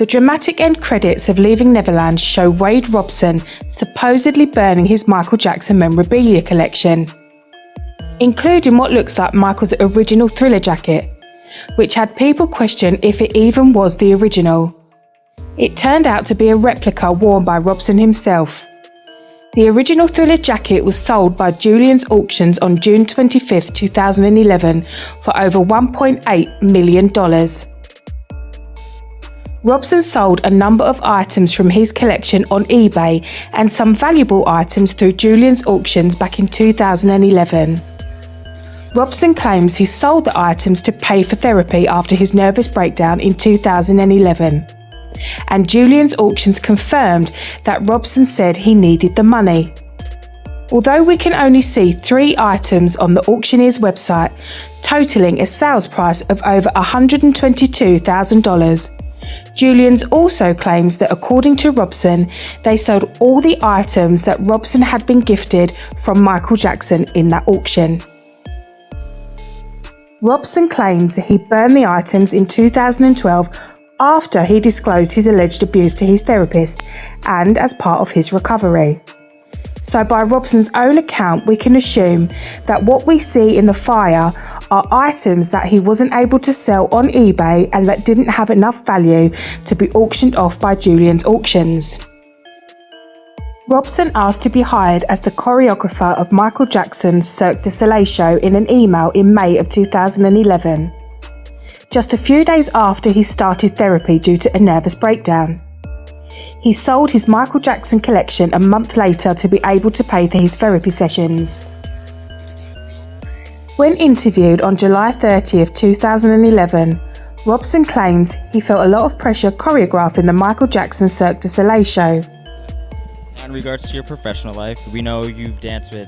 The dramatic end credits of Leaving Neverland show Wade Robson supposedly burning his Michael Jackson memorabilia collection, including what looks like Michael's original Thriller jacket, which had people question if it even was the original. It turned out to be a replica worn by Robson himself. The original Thriller jacket was sold by Julian's Auctions on June 25, 2011 for over $1.8 million. Robson sold a number of items from his collection on eBay and some valuable items through Julian's Auctions back in 2011. Robson claims he sold the items to pay for therapy after his nervous breakdown in 2011. And Julian's Auctions confirmed that Robson said he needed the money. Although we can only see 3 items on the auctioneer's website, totaling a sales price of over $122,000, Julian's also claims that according to Robson, they sold all the items that Robson had been gifted from Michael Jackson in that auction. Robson claims that he burned the items in 2012 after he disclosed his alleged abuse to his therapist and as part of his recovery. So by Robson's own account, we can assume that what we see in the fire are items that he wasn't able to sell on eBay and that didn't have enough value to be auctioned off by Julian's Auctions. Robson asked to be hired as the choreographer of Michael Jackson's Cirque du Soleil show in an email in May of 2011. Just a few days after he started therapy due to a nervous breakdown. He sold his Michael Jackson collection a month later to be able to pay for his therapy sessions. When interviewed on July 30th, 2011, Robson claims he felt a lot of pressure choreographing the Michael Jackson Cirque du Soleil show. In regards to your professional life, we know you've danced with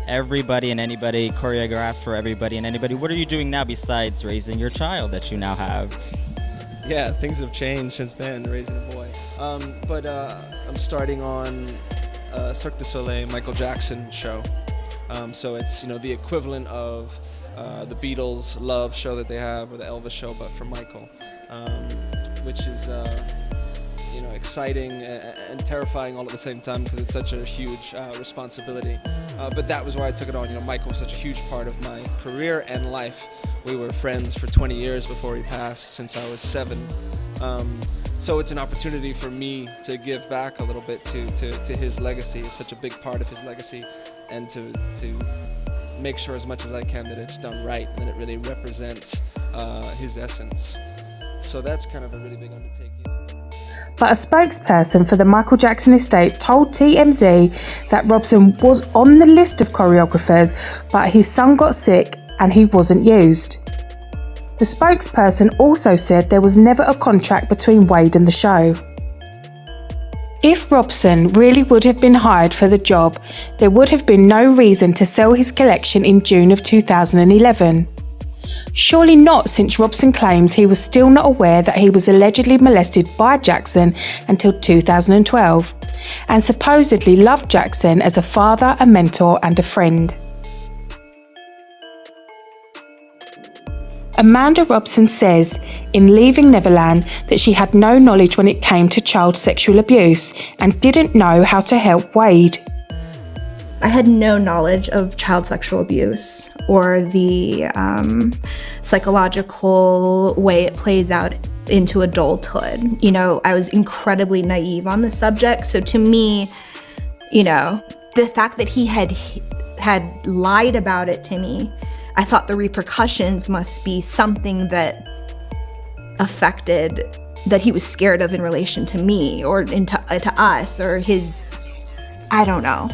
everybody and anybody, choreographed for everybody and anybody. What are you doing now besides raising your child that you now have? Yeah, things have changed since then, raising a boy. But I'm starting on Cirque du Soleil Michael Jackson show. So it's the equivalent of the Beatles Love show that they have, or the Elvis show, but for Michael, which is exciting and terrifying all at the same time because it's such a huge responsibility. But that was why I took it on. Michael was such a huge part of my career and life. We were friends for 20 years before he passed, since I was 7. So it's an opportunity for me to give back a little bit to his legacy. It's such a big part of his legacy, and to make sure as much as I can that it's done right and it really represents his essence. So that's kind of a really big undertaking. But a spokesperson for the Michael Jackson estate told TMZ that Robson was on the list of choreographers, but his son got sick and he wasn't used. The spokesperson also said there was never a contract between Wade and the show. If Robson really would have been hired for the job, there would have been no reason to sell his collection in June of 2011. Surely not, since Robson claims he was still not aware that he was allegedly molested by Jackson until 2012, and supposedly loved Jackson as a father, a mentor and a friend. Amanda Robson says in Leaving Neverland that she had no knowledge when it came to child sexual abuse and didn't know how to help Wade. I had no knowledge of child sexual abuse or the psychological way it plays out into adulthood. I was incredibly naive on the subject. So to me, the fact that he had lied about it to me, I thought the repercussions must be something that affected, that he was scared of in relation to me or to us or his, I don't know.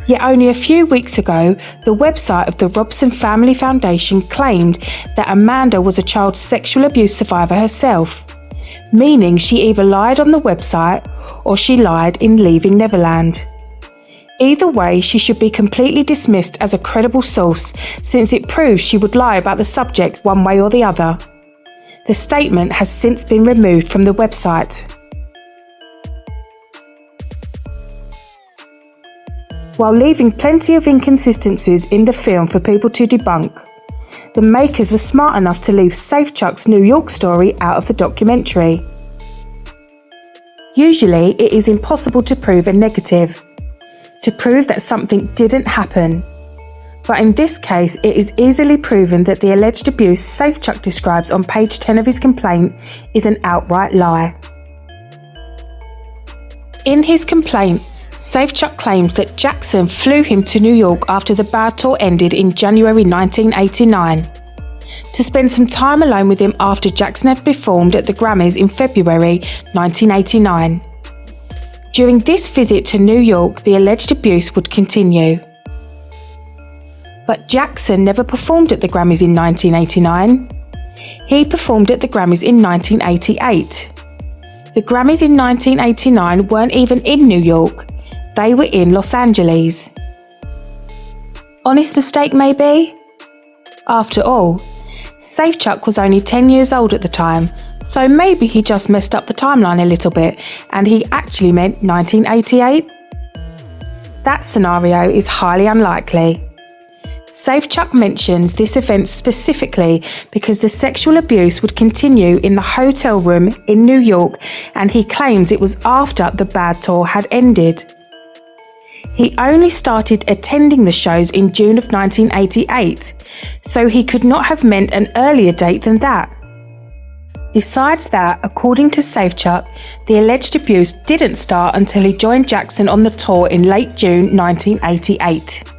Yet only a few weeks ago, the website of the Robson Family Foundation claimed that Amanda was a child sexual abuse survivor herself, meaning she either lied on the website or she lied in Leaving Neverland. Either way, she should be completely dismissed as a credible source, since it proves she would lie about the subject one way or the other. The statement has since been removed from the website. While leaving plenty of inconsistencies in the film for people to debunk, the makers were smart enough to leave Safe Chuck's New York story out of the documentary. Usually, it is impossible to prove a negative, to prove that something didn't happen. But in this case, it is easily proven that the alleged abuse Safechuck describes on page 10 of his complaint is an outright lie. In his complaint, Safechuck claims that Jackson flew him to New York after the bad tour ended in January 1989 to spend some time alone with him after Jackson had performed at the Grammys in February 1989. During this visit to New York, the alleged abuse would continue. But Jackson never performed at the Grammys in 1989. He performed at the Grammys in 1988. The Grammys in 1989 weren't even in New York. They were in Los Angeles. Honest mistake, maybe? After all, Safechuck was only 10 years old at the time, so maybe he just messed up the timeline a little bit and he actually meant 1988? That scenario is highly unlikely. Safechuck mentions this event specifically because the sexual abuse would continue in the hotel room in New York, and he claims it was after the bad tour had ended. He only started attending the shows in June of 1988, so he could not have meant an earlier date than that. Besides that, according to Safechuck, the alleged abuse didn't start until he joined Jackson on the tour in late June 1988.